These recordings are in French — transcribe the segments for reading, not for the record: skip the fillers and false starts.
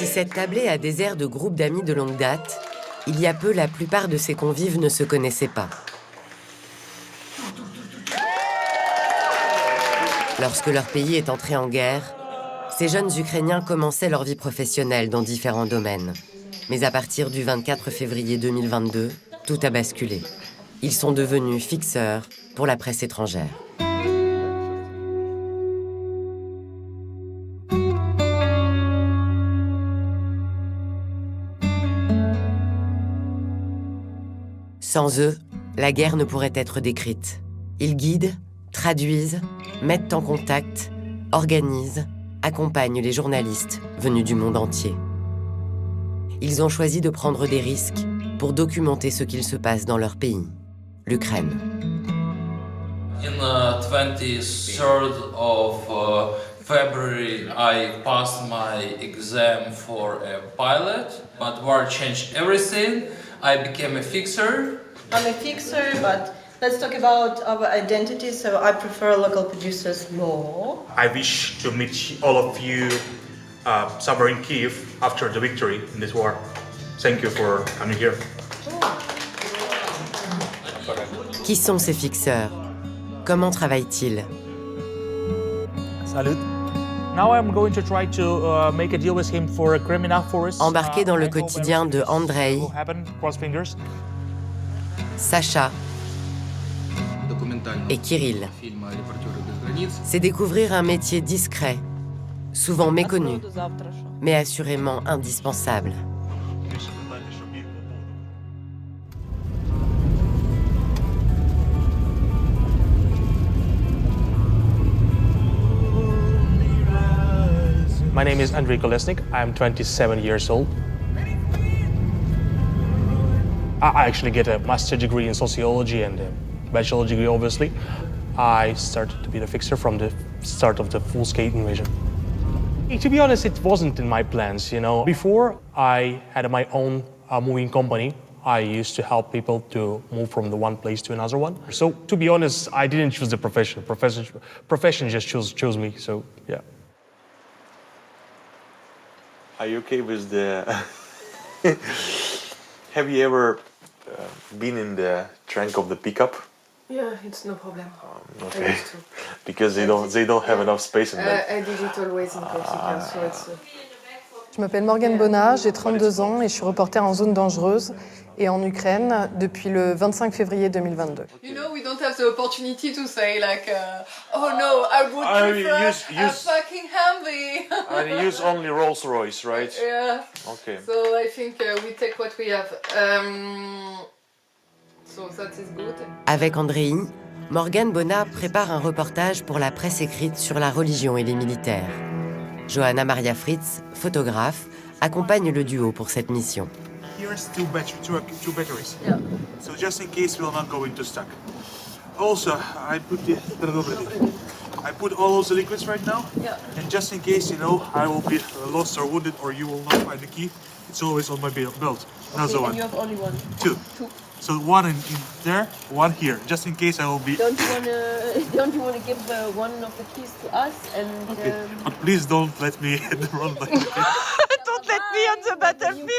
Si cette tablée a des airs de groupe d'amis de longue date, il y a peu, la plupart de ses convives ne se connaissaient pas. Lorsque leur pays est entré en guerre, ces jeunes Ukrainiens commençaient leur vie professionnelle dans différents domaines. Mais à partir du 24 février 2022, tout a basculé. Ils sont devenus fixeurs pour la presse étrangère. Sans eux, la guerre ne pourrait être décrite. Ils guident, traduisent, mettent en contact, organisent, accompagnent les journalistes venus du monde entier. Ils ont choisi de prendre des risques pour documenter ce qu'il se passe dans leur pays, l'Ukraine. In 23rd of February, I passed my exam for a pilot, but war changed everything. I became a fixer. I'm a fixer, but let's talk about our identity. So I prefer local producers more. I wish to meet all of you somewhere in Kiev after the victory in this war. Thank you for coming here. Qui sont ces fixeurs? Comment travaillent-ils? Salut. Now I'm going to try to make a deal with him for a criminal forest. Embarqués dans le quotidien de Andrei, Sacha et Kirill. C'est découvrir un métier discret, souvent méconnu, mais assurément indispensable. My name is Andrei Kolesnik. I'm 27 years old. I actually get a master's degree in sociology and a bachelor degree, obviously. I started to be the fixer from the start of the full-scale invasion. To be honest, it wasn't in my plans, you know. Before I had my own moving company, I used to help people to move from the one place to another one. So, to be honest, I didn't choose the profession. Profession just chose me, so yeah. Are you okay with the... Have you ever been in the trunk of the pickup? Yeah, it's no problem. Okay. I used to. Because they don't have enough space in there. I did it always in quotidien, so it's... Je m'appelle Morgane Bonnat, j'ai 32 ans et je suis reporter en zone dangereuse et en Ukraine depuis le 25 février 2022. You know, we don't have the opportunity to say like, oh no, I would prefer a fucking Humvee. I use only Rolls-Royce, right? Yeah. Okay. So I think we take what we have. So that is good. Avec Andrei, Morgane Bonnat prépare un reportage pour la presse écrite sur la religion et les militaires. Johanna Maria Fritz, photographe, accompagne le duo pour cette mission. Here's two batteries. Yeah. So just in case we're not going to stuck. Also, I put all those liquids right now. Yeah. And just in case, you know, I will be lost or wounded or you will not find the key, it's always on my belt. Another one. And you have only one. Two. So one in there, one here, just in case I will be... Don't you wanna give one of the keys to us? And Okay. But please don't let me run like this. don't let me on the battlefield.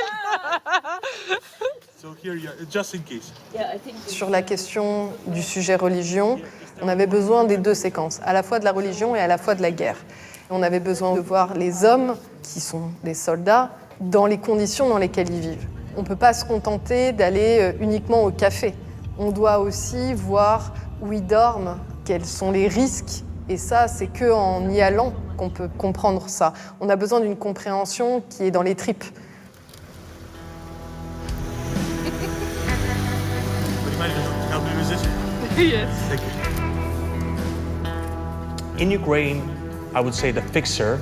So here, yeah, just in case. Yeah, I think Sur la question du sujet religion, on avait besoin des deux séquences, à la fois de la religion et à la fois de la guerre. On avait besoin de voir les hommes, qui sont des soldats, dans les conditions dans lesquelles ils vivent. On ne peut pas se contenter d'aller uniquement au café. On doit aussi voir où ils dorment, quels sont les risques. Et ça, c'est qu'en y allant qu'on peut comprendre ça. On a besoin d'une compréhension qui est dans les tripes. Help me with this? Yes. Thank you. In Ukraine, I would say the fixer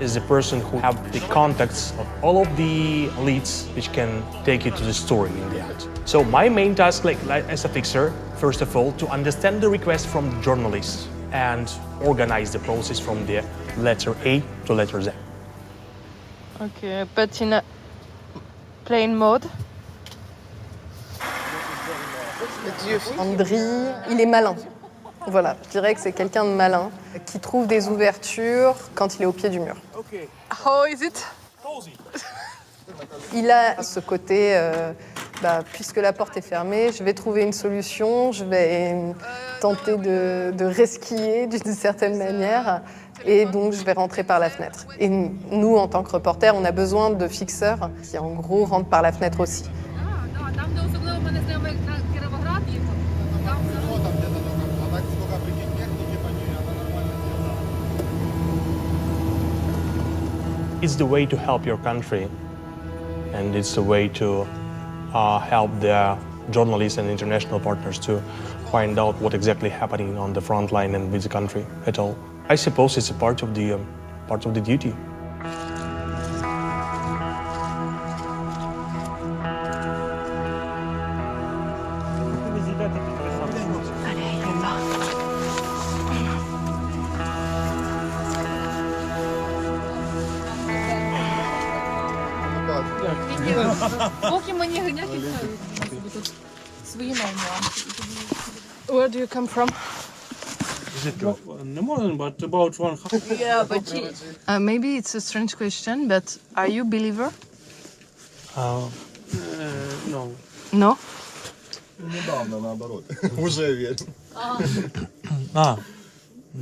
is the person who have the contacts of all of the leads which can take you to the story in the end. So my main task like as a fixer, first of all, to understand the request from the journalists and organize the process from the letter A to letter Z. Okay, but in a plain mode. Andrei, il est malin. Voilà, je dirais que c'est quelqu'un de malin qui trouve des ouvertures quand il est au pied du mur. How is it? Il a ce côté, puisque la porte est fermée, je vais trouver une solution, je vais tenter de resquiller d'une certaine manière, et donc je vais rentrer par la fenêtre. Et nous, en tant que reporters, on a besoin de fixeurs qui, en gros, rentrent par la fenêtre aussi. It's the way to help your country, and it's the way to help the journalists and international partners to find out what exactly happening on the front line and with the country at all. I suppose it's a part of the duty. Where do you come from? But about one. Yeah, but maybe it's a strange question, but are you a believer? No. No? Недавно, наоборот. Уже верю.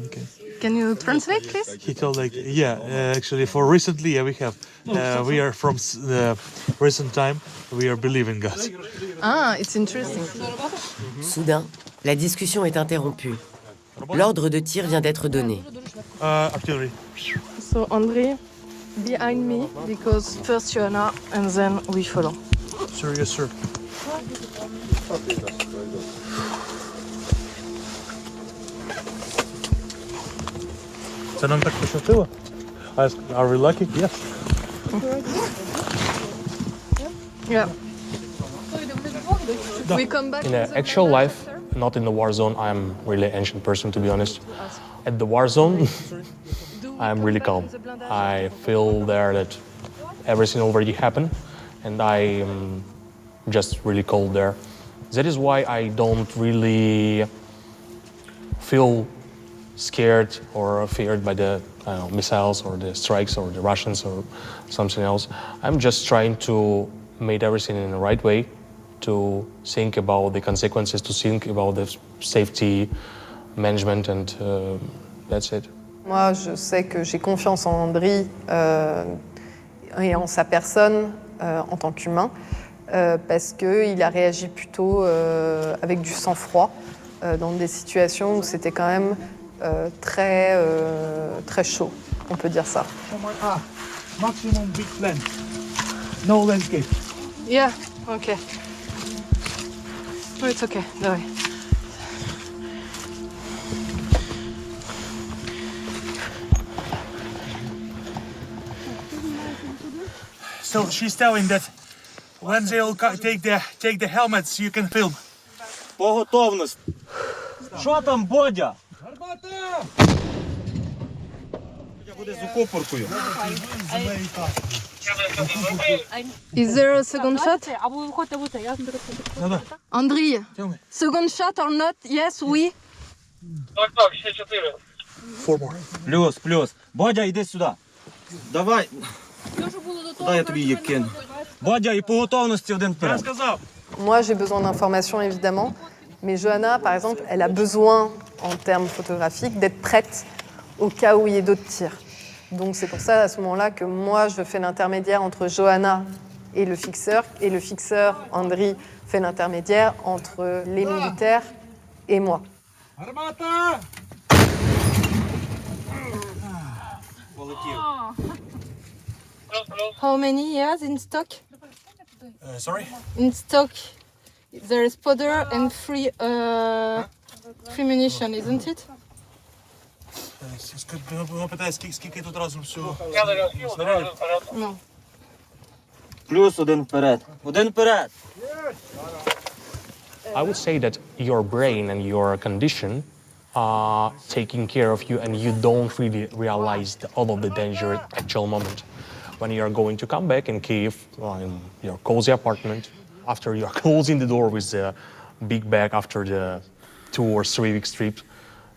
Okay. Can you translate, please? He told actually for recently we have we are from the recent time we are believing God. Ah, it's interesting. Soudain, la discussion est interrompue. L'ordre de tir vient d'être donné. Artillery. So, André, behind me, because first Joanna and then we follow. Sir, yes, sir. Це нам так пощастило? Are we lucky? Yes. Yeah. We come back In actual life, not in the war zone, I'm really an ancient person, to be honest. At the war zone, I'm really calm. I feel there that everything already happened, and I am just really cold there. That is why I don't really feel scared or feared by the missiles or the strikes or the Russians or something else. I'm just trying to make everything in the right way, to think about the consequences, to think about the safety management, and that's it. Moi, je sais que j'ai confiance en André et en sa personne en tant qu'humain, parce qu'il a réagi plutôt avec du sang-froid dans des situations où c'était quand même très chaud, on peut dire ça. Maximum big plan. No landscape. Yeah, okay. Oh, it's okay, no way. So she's telling that when they'll take the helmets, you can film. По готовності. Що там, Бодя? Бодя буде з укопоркою. Is there a second shot? André, second shot or not? Yes, we. Так, ще 4. 4 more. Плюс. Бодя, йди сюди. Давай. Куди я тобі її кину? Бодя, і по готовності один вперед. Я сказав. Moi, j'ai besoin d'informations, évidemment. Mais Johanna, par exemple, elle a besoin, en termes photographiques, d'être prête au cas où il y ait d'autres tirs. Donc c'est pour ça, à ce moment-là, que moi, je fais l'intermédiaire entre Johanna et le fixeur, André, fait l'intermédiaire entre les militaires et moi. How many years in stock? Sorry? In stock, there is powder and free munition, isn't it? Питає, скільки тут разом всього? No. Плюс один вперед. Один вперед. I would say that your brain and your condition are taking care of you, and you don't really realize all of the danger at actual moment. When you are going to come back in Kyiv, in your cozy apartment, after you are closing the door with the big bag after the 2 or 3 week trip,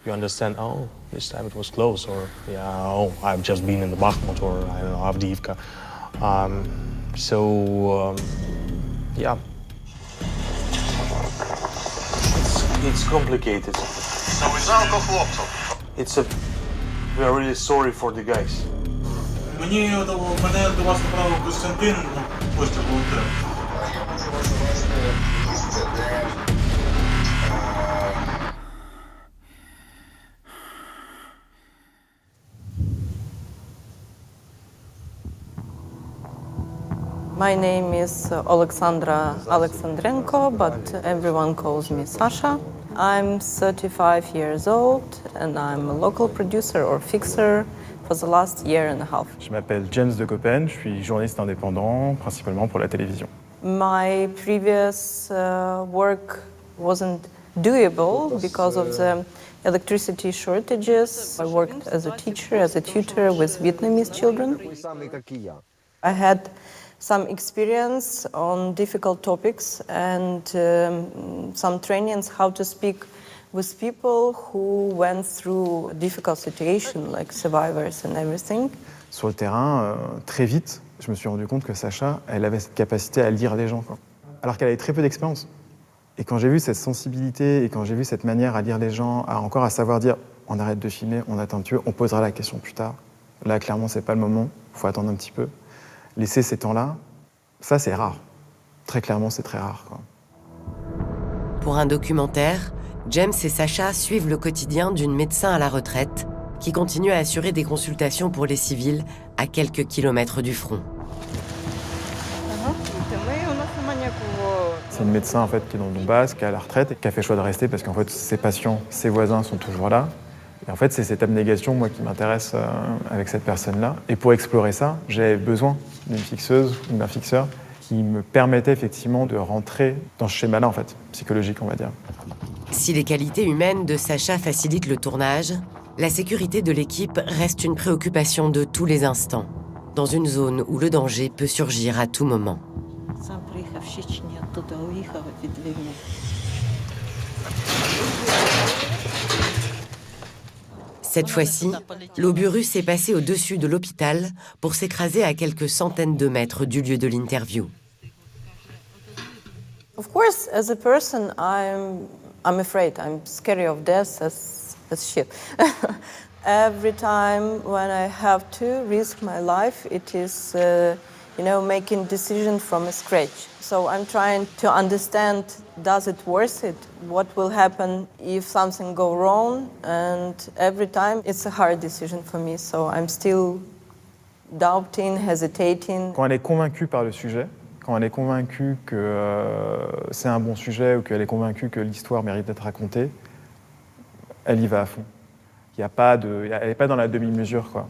you understand, oh, this time it was close, or yeah, oh, I've just been in the Bakhmut, or I don't know, Avdiivka. Yeah. It's complicated. It's a. We are really sorry for the guys. Мене до вас направив Костянтин, Костя волонтер. My name is Alexandra Alexandrenko, but everyone calls me Sasha. I'm 35 years old and I'm a local producer or fixer for the last year and a half. Je m'appelle James de Coppen, je suis journaliste indépendant, principalement pour la télévision. My previous work wasn't doable because of the electricity shortages. I worked as a teacher, as a tutor with Vietnamese children. I had some experience on difficult topics and some trainings how to speak with people who went through a difficult situation, like survivors and everything. Sur le terrain, très vite, je me suis rendu compte que Sacha, elle avait cette capacité à lire les gens, quoi. Alors qu'elle avait très peu d'expérience. Et quand j'ai vu cette sensibilité et quand j'ai vu cette manière à lire les gens, à savoir dire on arrête de filmer, on attend un petit peu, on posera la question plus tard. Là, clairement, c'est pas le moment, il faut attendre un petit peu. Laisser ces temps-là, ça c'est rare. Très clairement, c'est très rare, quoi. Pour un documentaire, James et Sacha suivent le quotidien d'une médecin à la retraite qui continue à assurer des consultations pour les civils à quelques kilomètres du front. C'est une médecin en fait qui est dans le Donbass, qui est à la retraite et qui a fait le choix de rester parce qu'en fait ses patients, ses voisins sont toujours là. Et en fait c'est cette abnégation moi qui m'intéresse avec cette personne-là. Et pour explorer ça, j'avais besoin d'une fixeuse ou d'un fixeur qui me permettait effectivement de rentrer dans ce schéma-là en fait, psychologique on va dire. Si les qualités humaines de Sacha facilitent le tournage, la sécurité de l'équipe reste une préoccupation de tous les instants, dans une zone où le danger peut surgir à tout moment. Cette fois-ci, l'obus est passé au-dessus de l'hôpital pour s'écraser à quelques centaines de mètres du lieu de l'interview. Of course, as a person, I'm afraid. I'm scary of death as shit. Every time when I have to risk my life, it is, making decision from scratch. So I'm trying to understand, does it worth it? What will happen if something go wrong? And every time it's a hard decision for me. So I'm still doubting, hesitating. Quand elle est convaincue par le sujet, quand elle est convaincue que c'est un bon sujet ou qu'elle est convaincue que l'histoire mérite d'être racontée, elle y va à fond. Elle n'est pas dans la demi-mesure, quoi.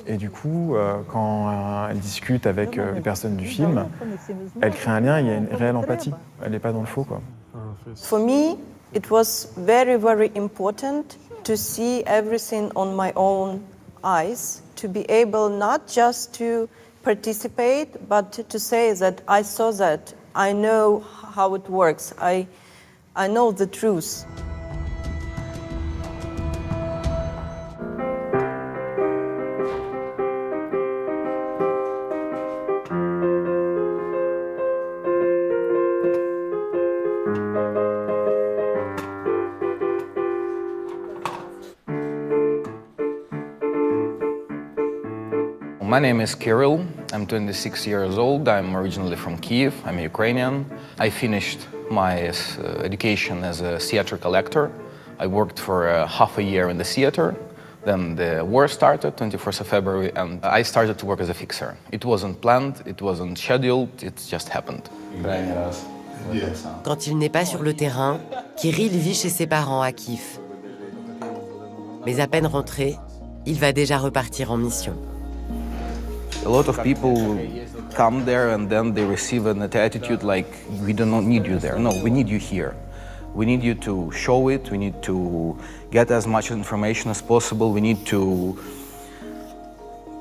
Et du coup, quand elle discute avec les personnes du film, elle crée un lien, il y a une réelle empathie. Elle n'est pas dans le faux, quoi. For me, it was very, very important to see everything on my own eyes, to be able not just to participate, but to say that I saw that, I know how it works, I know the truth. My name is Kirill. I'm 26 years old. I'm originally from Kiev. I'm Ukrainian. I finished my education as a theatrical actor. I worked for half a year in the theater. Then the war started, 21st of February, and I started to work as a fixer. It wasn't planned, it wasn't scheduled, it just happened. Quand il n'est pas sur le terrain, Kirill vit chez ses parents à Kiev. Mais à peine rentré, il va déjà repartir en mission. A lot of people come there and then they receive an attitude like, we do not need you there. No, we need you here. We need you to show it, we need to get as much information as possible, we need to,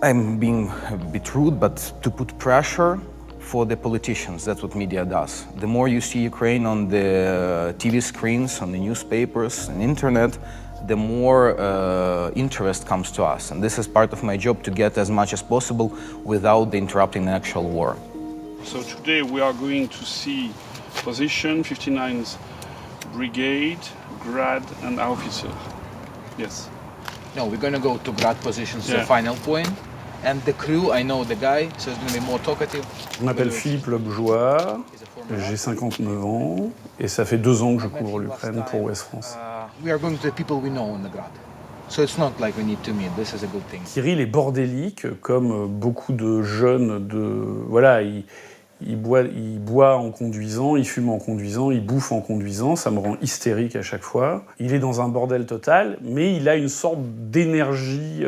I'm being a bit rude, but to put pressure for the politicians. That's what media does. The more you see Ukraine on the TV screens, on the newspapers, and internet, the more interest comes to us. And this is part of my job, to get as much as possible without interrupting the actual war. So today we are going to see position 59th Brigade, Grad and officer. Yes. No, we're going to go to Grad positions, the final point. And the crew, I know the guy, so it's going to be more talkative. Je m'appelle Philippe Lobjoie, j'ai 59 ans et ça fait 2 ans que je couvre l'Ukraine pour Ouest France. We are going to the people we know in the Grad. So it's not like we need to meet, this is a good thing. Kirill est bordélique, comme beaucoup de jeunes voilà, il boit en conduisant, il fume en conduisant, il bouffe en conduisant, ça me rend hystérique à chaque fois. Il est dans un bordel total, mais il a une sorte d'énergie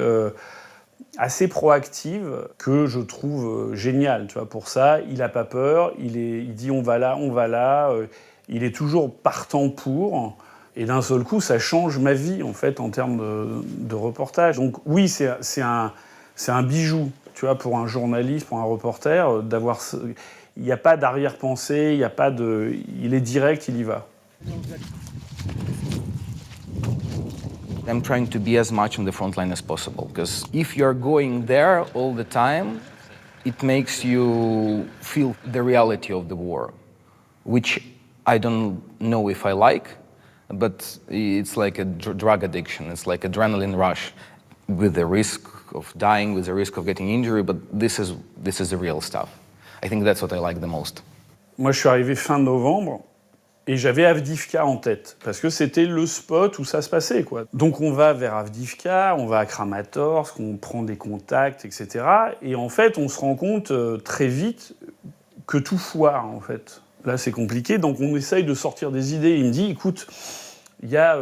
assez proactive que je trouve géniale. Tu vois, pour ça, il n'a pas peur, il dit on va là, il est toujours partant pour. Et d'un seul coup, ça change ma vie, en fait, en termes de reportage. Donc oui, c'est un bijou, tu vois, pour un journaliste, pour un reporter, d'avoir... Il n'y a pas d'arrière-pensée, il est direct, il y va. I'm trying to be as much on the front line as possible, because if you're going there all the time, it makes you feel the reality of the war, which I don't know if I like, but it's like a drug addiction. It's like adrenaline rush with the risk of dying, with the risk of getting injury, but this is the real stuff. I think that's what I like the most. Moi, je suis arrivé fin novembre et j'avais Avdiivka en tête parce que c'était le spot où ça se passait, quoi. Donc on va vers Avdiivka, on va à Kramatorsk, on prend des contacts, etc. Et en fait, on se rend compte très vite que tout foire, en fait. Là, c'est compliqué, donc on essaye de sortir des idées. Il me dit, écoute, il y a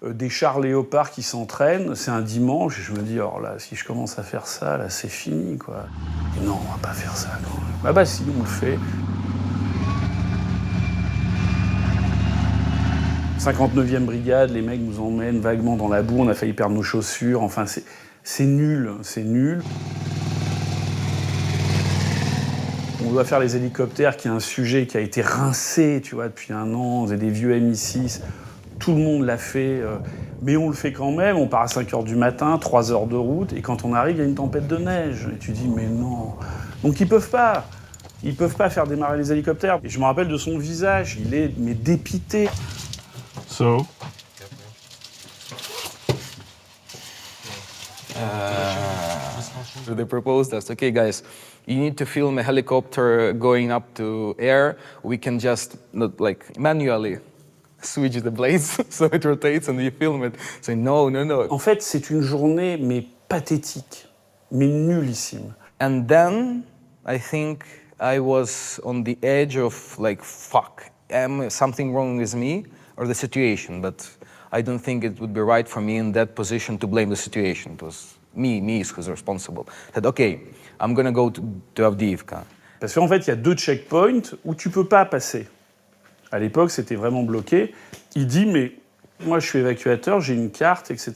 des chars léopards qui s'entraînent, c'est un dimanche, et je me dis, alors là, si je commence à faire ça, là, c'est fini, quoi. Et non, on va pas faire ça, non. Bah si, on le fait. 59e brigade, les mecs nous emmènent vaguement dans la boue, on a failli perdre nos chaussures, enfin, c'est nul, c'est nul. On doit faire les hélicoptères, qui est un sujet qui a été rincé, tu vois, depuis 1 an, c'est des vieux Mi-6. Tout le monde l'a fait, mais on le fait quand même. On part à 5h du matin, 3 heures de route, et quand on arrive, il y a une tempête de neige. Et tu dis, mais non. Donc ils peuvent pas faire démarrer les hélicoptères. Et je me rappelle de son visage, il est dépité. So? They proposed us, okay guys, you need to film a helicopter going up to air. We can just, not like, manually switch the blades so it rotates and you film it. So no. En fait, c'est une journée, mais pathétique, mais nullissime. And then, I think I was on the edge of like, fuck, am something wrong with me or the situation? But I don't think it would be right for me in that position to blame the situation. It was me who's responsible. I said, okay, I'm gonna go to Avdiivka. Parce qu'en fait, il y a 2 checkpoints où tu peux pas passer. À l'époque, c'était vraiment bloqué. Il dit, mais moi, je suis évacuateur, j'ai une carte, etc.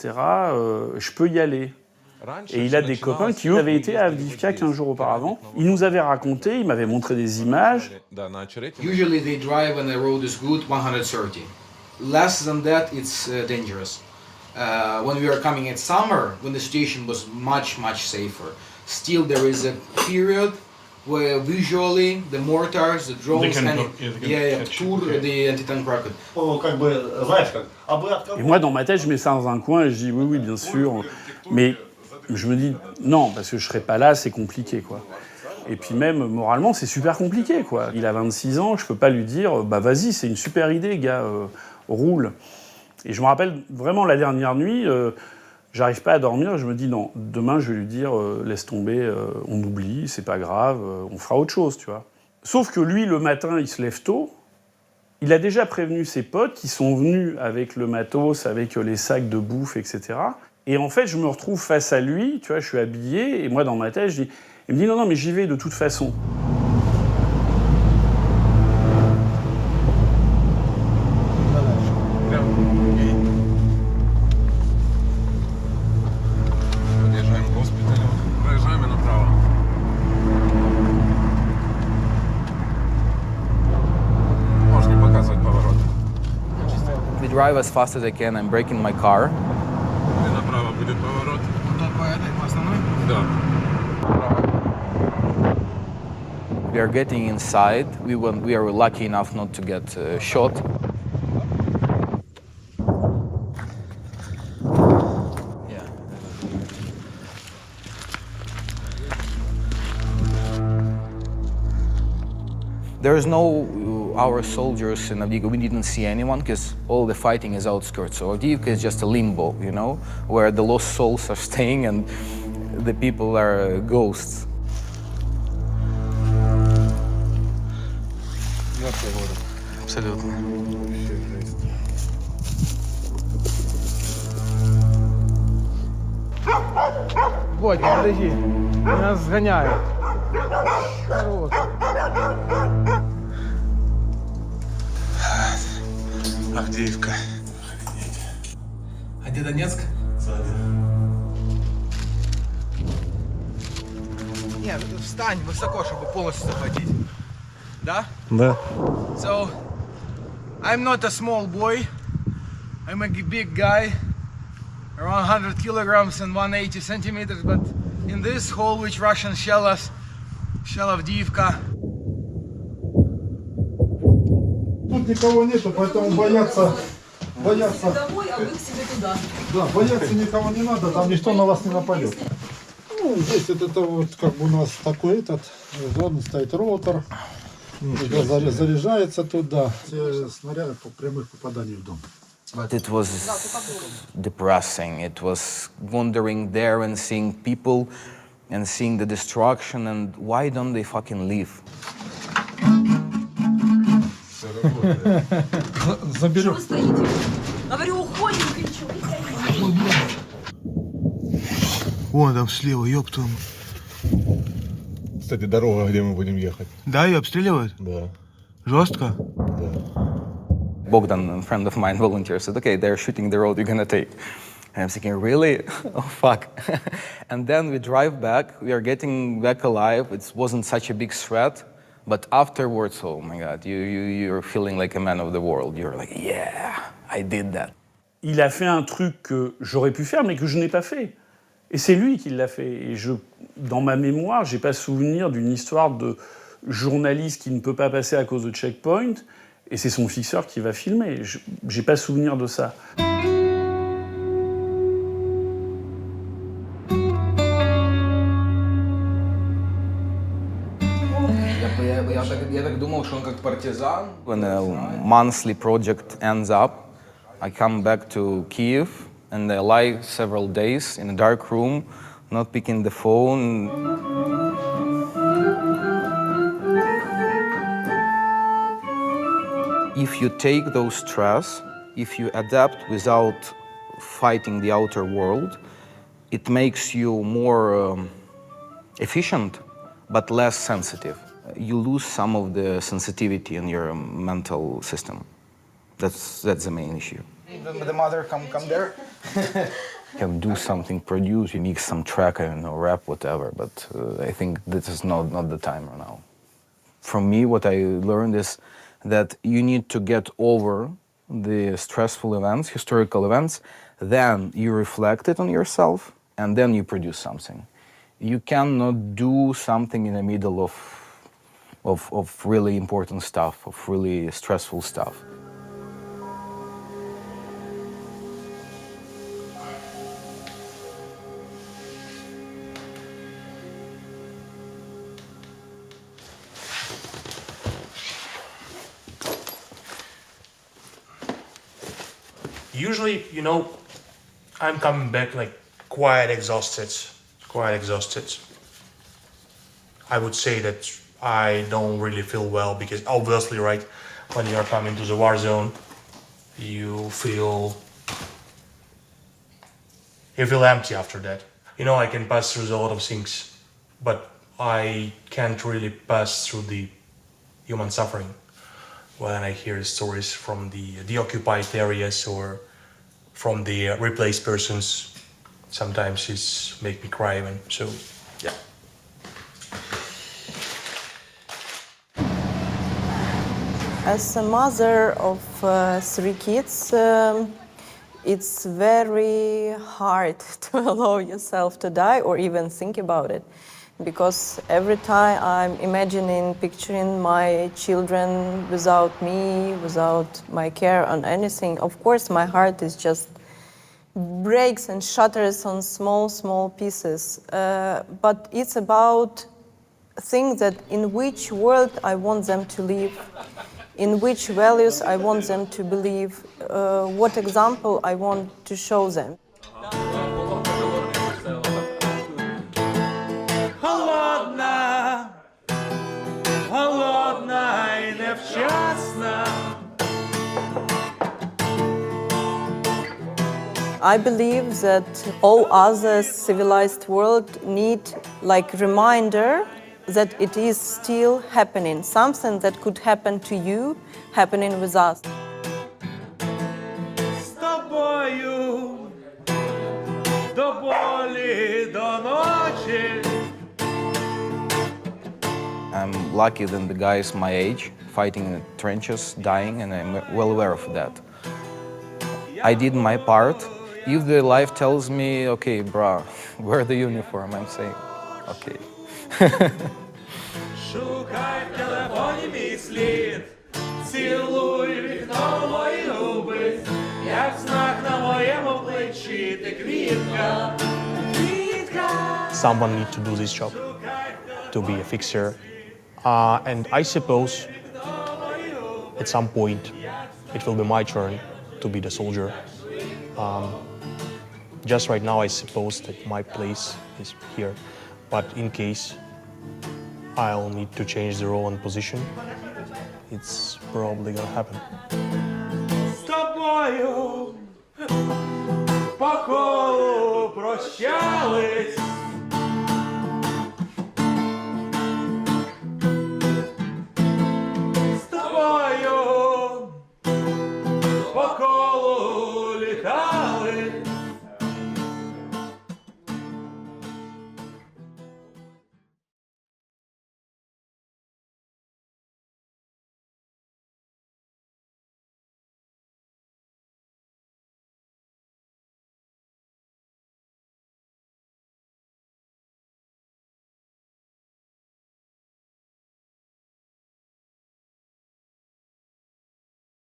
Je peux y aller. Et il a des copains qui, eux, avaient été à Avdiivka 15 jours auparavant. Ils nous avaient raconté, ils m'avaient montré des images. Usually they drive when the road is good 130. Less than that, it's dangerous. When we were coming in summer, when the situation was much safer, still there is a period where visually the mortars, the drones, tour the anti-tank rocket. Et moi, dans ma tête, je mets ça dans un coin et je dis oui, bien sûr. Mais je me dis non, parce que je serai pas là, c'est compliqué, quoi. Et puis même, moralement, c'est super compliqué, quoi. Il a 26 ans, je peux pas lui dire bah vas-y, c'est une super idée, gars, roule. Et je me rappelle vraiment la dernière nuit, j'arrive pas à dormir, je me dis non, demain je vais lui dire laisse tomber, on oublie, c'est pas grave, on fera autre chose, tu vois. Sauf que lui, le matin, il se lève tôt, il a déjà prévenu ses potes qui sont venus avec le matos, avec les sacs de bouffe, etc. Et en fait, je me retrouve face à lui, tu vois, je suis habillé, et moi dans ma tête, il me dit non, mais j'y vais de toute façon. Drive as fast as I can. I'm braking my car. We are getting inside. We are lucky enough not to get shot. Yeah. There's no our soldiers in Avdiivka. We didn't see anyone because all the fighting is outskirts. So Avdiivka is just a limbo, you know, where the lost souls are staying and the people are ghosts. Абсолютно. Бодь, подожди, нас сгоняют. Хорош. Авдеевка. А где Донецк? Нет, встань высоко, чтобы полностью захватить. Да? Да. So, I'm not a small boy. I'm a big guy, around 100 kilograms and 180 centimeters, but in this hole which Russians shell us, shell Avdiivka. Тут никого нету, поэтому бояться. Домой, а вы к себе туда. Да, бояться никого не надо, там никто на вас не нападет. Ну, здесь это вот как бы у нас такой главный стоит ротор. Заряжается туда. Снаряды по прямых попаданий в дом. But it was depressing. It was wandering there and seeing people and seeing the destruction and why don't they fucking leave? Заберем. Чего стоите? Говорю, уходим, кричу. Вон там слева, ёпту. Кстати, дорога, где мы будем ехать. Да, ее обстреливают? Да. Жестко? Да. Bogdan, a friend of mine, volunteer, said, okay, they're shooting the road you're gonna take. And I'm thinking, really? Oh, fuck. And then we drive back, we are getting back alive. It wasn't such a big threat, but afterwards, oh my God, you're feeling like a man of the world. You're like, yeah, I did that. Il a fait un truc que j'aurais pu faire, mais que je n'ai pas fait. Et c'est lui qui l'a fait. Et dans ma mémoire, j'ai pas souvenir d'une histoire de journaliste qui ne peut pas passer à cause de checkpoint, et c'est son fixeur qui va filmer. J'ai pas souvenir de ça. When a monthly project ends up, I come back to Kyiv and I lie several days in a dark room, not picking the phone. If you take those stress, if you adapt without fighting the outer world, it makes you more efficient, but less sensitive. You lose some of the sensitivity in your mental system. That's the main issue. The mother come there. You can do something, produce, you mix some track, I don't know, rap, whatever, but I think this is not the time right now. From me, what I learned is that you need to get over the stressful events, historical events, then you reflect it on yourself, and then you produce something. You cannot do something in the middle of really important stuff, of really stressful stuff. Usually, you know, I'm coming back like quite exhausted. I would say that I don't really feel well because obviously, right, when you are coming to the war zone, you feel empty after that. You know, I can pass through a lot of things, but I can't really pass through the human suffering when I hear stories from the occupied areas or from the replaced persons. Sometimes it's make me cry, and so yeah. As a mother of 3 kids, it's very hard to allow yourself to die or even think about it. Because every time I'm imagining, picturing my children without me, without my care on anything, of course my heart is just breaks and shatters on small, small pieces. But it's about things that in which world I want them to live, in which values I want them to believe, what example I want to show them. Холодна, холодна і невчасна. I believe that all other civilized world need like reminder that it is still happening, something that could happen to you, happening with us. З тобою до болі, до ночі. I'm lucky than the guys my age, fighting in the trenches, dying, and I'm well aware of that. I did my part. If the life tells me, okay, bro, wear the uniform, I'm saying, okay. Шукай в телефоні мій слід, цілуй вікно мої губи, як знак на моєму плечі, ти квітка, квітка. Someone need to do this job, to be a fixer. And I suppose at some point it will be my turn to be the soldier. Just right now I suppose that my place is here, but in case I'll need to change the role and position, it's probably gonna happen. З тобою по колу прощались.